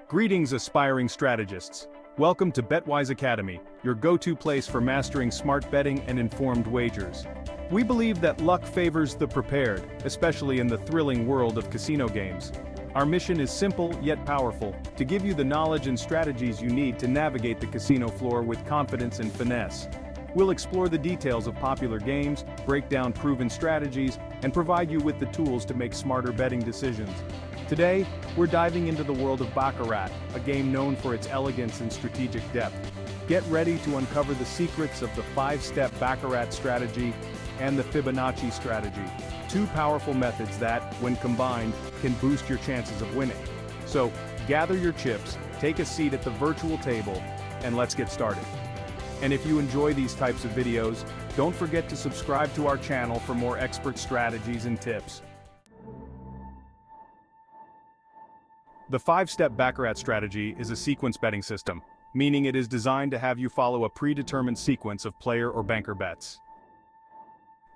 Greetings, aspiring strategists. Welcome to BetWise Academy, your go-to place for mastering smart betting and informed wagers. We believe that luck favors the prepared, especially in the thrilling world of casino games. Our mission is simple yet powerful, to give you the knowledge and strategies you need to navigate the casino floor with confidence and finesse. We'll explore the details of popular games, break down proven strategies, and provide you with the tools to make smarter betting decisions. Today, we're diving into the world of Baccarat, a game known for its elegance and strategic depth. Get ready to uncover the secrets of the 5-step Baccarat strategy and the Fibonacci strategy, two powerful methods that, when combined, can boost your chances of winning. So, gather your chips, take a seat at the virtual table, and let's get started. And if you enjoy these types of videos, don't forget to subscribe to our channel for more expert strategies and tips. The 5-step Baccarat strategy is a sequence betting system, meaning it is designed to have you follow a predetermined sequence of player or banker bets.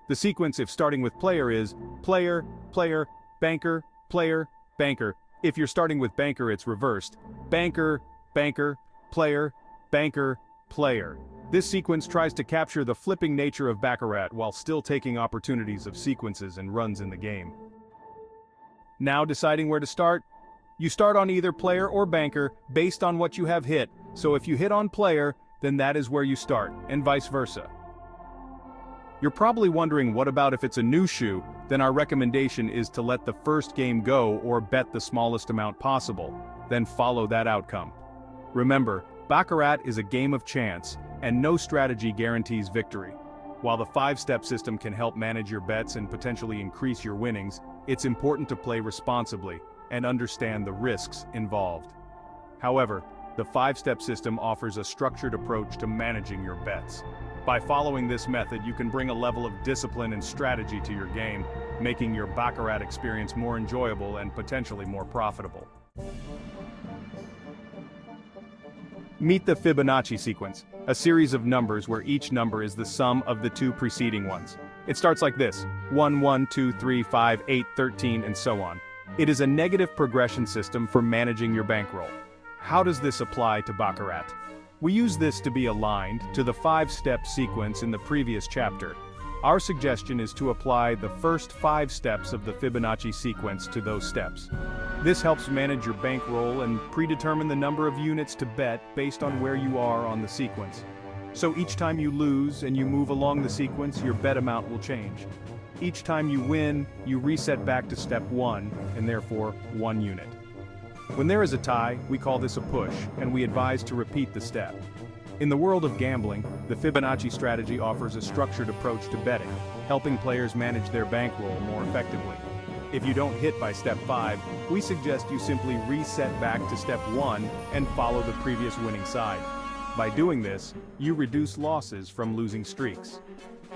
The sequence, if starting with player, is player, player, banker, player, banker. If you're starting with banker, it's reversed: banker, banker, player, banker, player. This sequence tries to capture the flipping nature of Baccarat while still taking opportunities of sequences and runs in the game. Now deciding where to start? You start on either player or banker based on what you have hit, so if you hit on player, then that is where you start, and vice versa. You're probably wondering, what about if it's a new shoe? Then our recommendation is to let the first game go or bet the smallest amount possible, then follow that outcome. Remember, Baccarat is a game of chance, and no strategy guarantees victory. While the 5-step system can help manage your bets and potentially increase your winnings, it's important to play responsibly and understand the risks involved. However, the 5-step system offers a structured approach to managing your bets. By following this method, you can bring a level of discipline and strategy to your game, making your Baccarat experience more enjoyable and potentially more profitable. Meet the Fibonacci sequence, a series of numbers where each number is the sum of the two preceding ones. It starts like this: 1, 1, 2, 3, 5, 8, 13, and so on. It is a negative progression system for managing your bankroll. How does this apply to Baccarat? We use this to be aligned to the 5-step sequence in the previous chapter. Our suggestion is to apply the first 5 steps of the Fibonacci sequence to those steps. This helps manage your bankroll and predetermine the number of units to bet based on where you are on the sequence. So each time you lose and you move along the sequence, your bet amount will change. Each time you win, you reset back to step 1, and therefore 1 unit. When there is a tie, we call this a push, and we advise to repeat the step. In the world of gambling, the Fibonacci strategy offers a structured approach to betting, helping players manage their bankroll more effectively. If you don't hit by step 5, we suggest you simply reset back to step 1 and follow the previous winning side. By doing this, you reduce losses from losing streaks.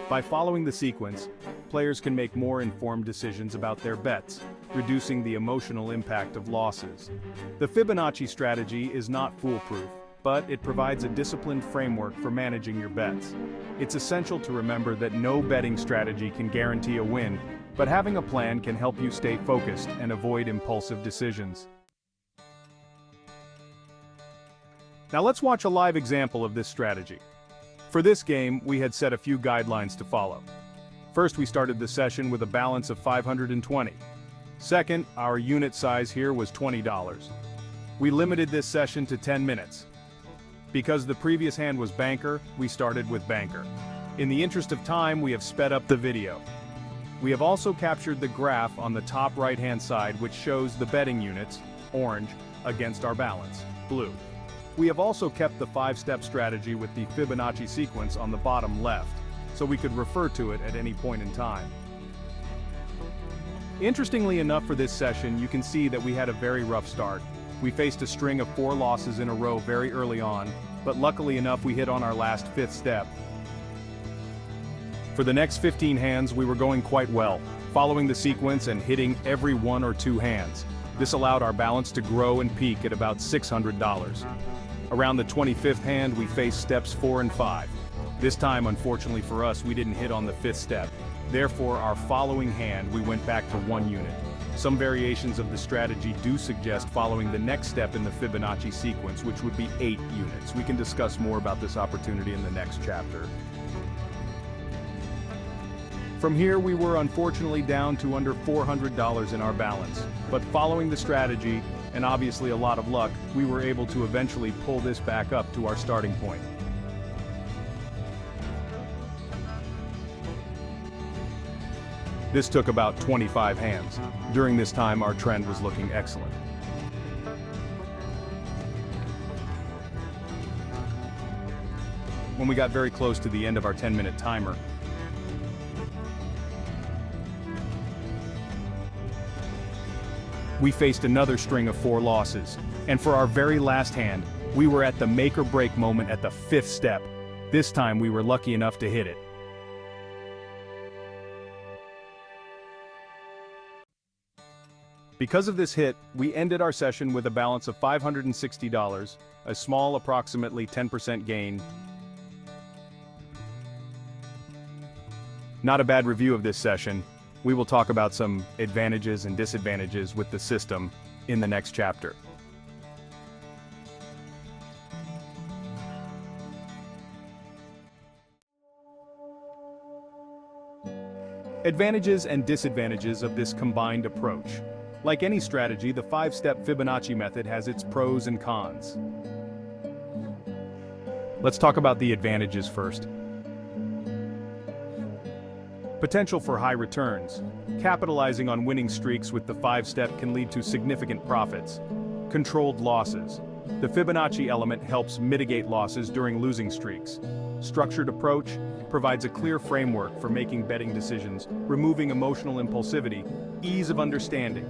By following the sequence, players can make more informed decisions about their bets, reducing the emotional impact of losses. The Fibonacci strategy is not foolproof, but it provides a disciplined framework for managing your bets. It's essential to remember that no betting strategy can guarantee a win, but having a plan can help you stay focused and avoid impulsive decisions. Now let's watch a live example of this strategy. For this game, we had set a few guidelines to follow. First, we started the session with a balance of 520. Second, our unit size here was $20. We limited this session to 10 minutes. Because the previous hand was banker, we started with banker. In the interest of time, we have sped up the video. We have also captured the graph on the top right-hand side, which shows the betting units, orange, against our balance, blue. We have also kept the 5-step strategy with the Fibonacci sequence on the bottom left, so we could refer to it at any point in time. Interestingly enough, for this session, you can see that we had a very rough start. We faced a string of 4 losses in a row very early on, but luckily enough we hit on our last 5th step. For the next 15 hands, we were going quite well, following the sequence and hitting every 1 or 2 hands. This allowed our balance to grow and peak at about $600. Around the 25th hand, we faced steps 4 and 5. This time, unfortunately for us, we didn't hit on the 5th step. Therefore, our following hand, we went back to 1 unit. Some variations of the strategy do suggest following the next step in the Fibonacci sequence, which would be 8 units. We can discuss more about this opportunity in the next chapter. From here, we were unfortunately down to under $400 in our balance, but following the strategy, and obviously a lot of luck, we were able to eventually pull this back up to our starting point. This took about 25 hands. During this time, our trend was looking excellent. When we got very close to the end of our 10-minute timer, we faced another string of 4 losses, and for our very last hand, we were at the make-or-break moment at the 5th step. This time we were lucky enough to hit it. Because of this hit, we ended our session with a balance of $560, a small approximately 10% gain. Not a bad review of this session. We will talk about some advantages and disadvantages with the system in the next chapter. Advantages and disadvantages of this combined approach. Like any strategy, the 5-step Fibonacci method has its pros and cons. Let's talk about the advantages first. Potential for high returns. Capitalizing on winning streaks with the 5-step can lead to significant profits. Controlled losses. The Fibonacci element helps mitigate losses during losing streaks. Structured approach provides a clear framework for making betting decisions, removing emotional impulsivity, ease of understanding.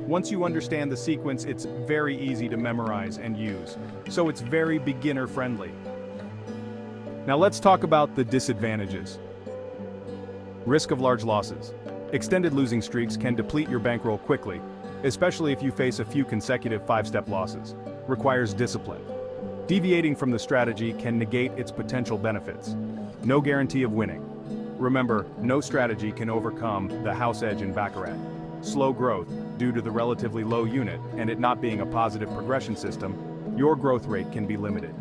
Once you understand the sequence, it's very easy to memorize and use, so it's very beginner-friendly. Now let's talk about the disadvantages. Risk of large losses. Extended losing streaks can deplete your bankroll quickly, especially if you face a few consecutive 5-step losses. Requires discipline. Deviating from the strategy can negate its potential benefits. No guarantee of winning. Remember, no strategy can overcome the house edge in Baccarat. Slow growth, due to the relatively low unit and it not being a positive progression system, your growth rate can be limited.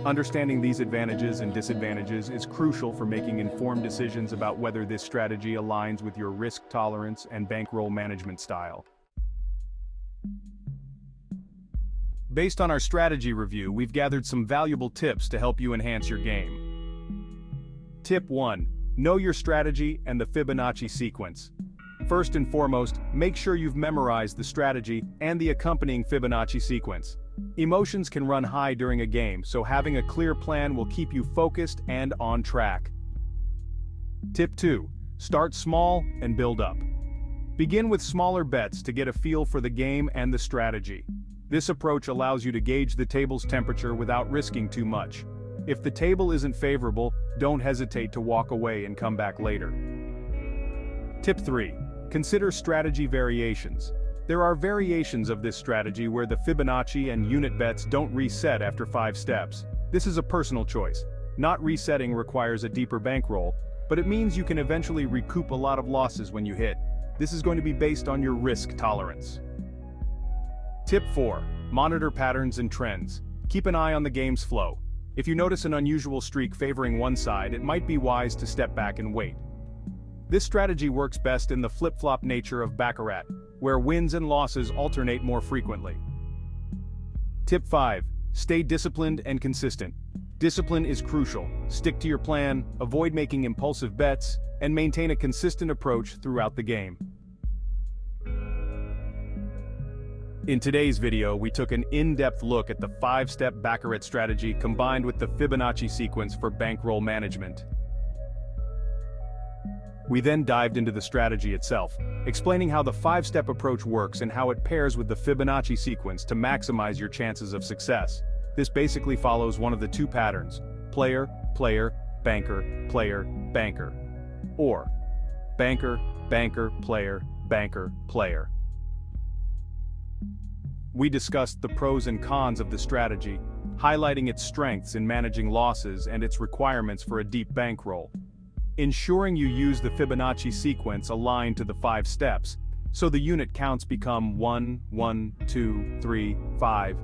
Understanding these advantages and disadvantages is crucial for making informed decisions about whether this strategy aligns with your risk tolerance and bankroll management style. Based on our strategy review, we've gathered some valuable tips to help you enhance your game. Tip 1. Know your strategy and the Fibonacci sequence. First and foremost, make sure you've memorized the strategy and the accompanying Fibonacci sequence. Emotions can run high during a game, so having a clear plan will keep you focused and on track. Tip 2. Start small and build up. Begin with smaller bets to get a feel for the game and the strategy. This approach allows you to gauge the table's temperature without risking too much. If the table isn't favorable, don't hesitate to walk away and come back later. Tip 3. Consider strategy variations. There are variations of this strategy where the Fibonacci and unit bets don't reset after 5 steps. This is a personal choice. Not resetting requires a deeper bankroll, but it means you can eventually recoup a lot of losses when you hit. This is going to be based on your risk tolerance. Tip 4. Monitor patterns and trends. Keep an eye on the game's flow. If you notice an unusual streak favoring one side, it might be wise to step back and wait. This strategy works best in the flip-flop nature of Baccarat, where wins and losses alternate more frequently. Tip 5. Stay disciplined and consistent. Discipline is crucial. Stick to your plan, avoid making impulsive bets, and maintain a consistent approach throughout the game. In today's video, we took an in-depth look at the 5-step Baccarat strategy combined with the Fibonacci sequence for bankroll management. We then dived into the strategy itself, explaining how the 5-step approach works and how it pairs with the Fibonacci sequence to maximize your chances of success. This basically follows one of the 2 patterns: player, player, banker, player, banker. Or banker, banker, player, banker, player. We discussed the pros and cons of the strategy, highlighting its strengths in managing losses and its requirements for a deep bankroll. Ensuring you use the Fibonacci sequence aligned to the 5 steps so the unit counts become 1, 1, 2, 3, 5.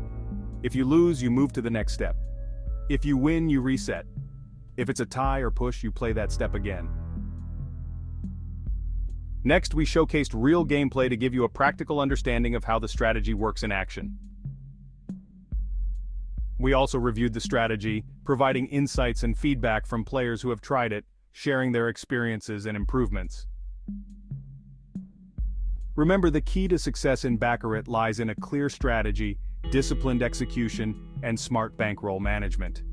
If you lose, you move to the next step. If you win, you reset. If it's a tie or push, you play that step again. Next, we showcased real gameplay to give you a practical understanding of how the strategy works in action. We also reviewed the strategy, providing insights and feedback from players who have tried it, sharing their experiences and improvements. Remember, the key to success in Baccarat lies in a clear strategy, disciplined execution, and smart bankroll management.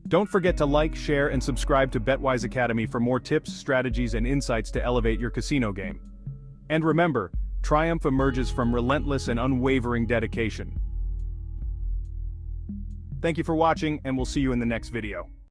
Don't forget to like, share, and subscribe to BetWise Academy for more tips, strategies, and insights to elevate your casino game. And remember, triumph emerges from relentless and unwavering dedication. Thank you for watching, and we'll see you in the next video.